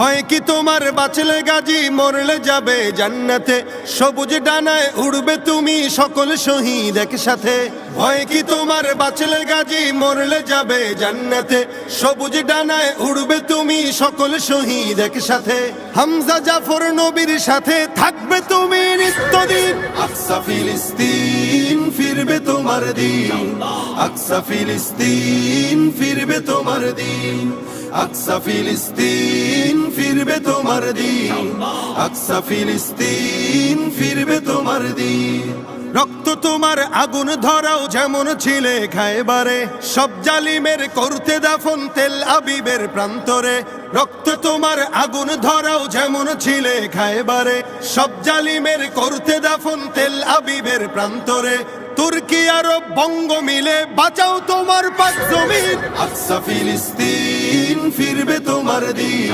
ভয় কি তোমার বাঁচলে গাজী মরলে যাবে জান্নাতে সবুজ ডানায় উড়বে তুমি সকল শহীদ একসাথে ভয় কি তোমার বাঁচলে গাজী মরলে যাবে জান্নাতে সবুজ ডানায় উড়বে তুমি সকল শহীদ একসাথে হামজা জাফর নবীর সাথে থাকবে তুমি নিত্যদিন আকসা ফিলিস্তিন ফিরবে তোমার দিন আকসা ফিলিস্তিন ফিরবে তোমার দিন আকসা ফিলিস্তিন ফিরবে তোমার দিন আকসা ফিলিস্তিন ফিরবে তোমার দিন রক্ত তোমার আগুন ধরাও যেমন ছিলে খায়বারে সব জালিমের করতে দাফন তেল আবিবের প্রান্তরে রক্ত তোমার আগুন ধরাও যেমন ছিলে খায়বারে সব জালিমের করতে দাফন তেল আবিবের প্রান্তরে তুর্কি আরব বঙ্গ মিলে বাঁচাও তোমার পাক জমিন আকসা ফিলিস্তিন ফিরবে তোমার দিন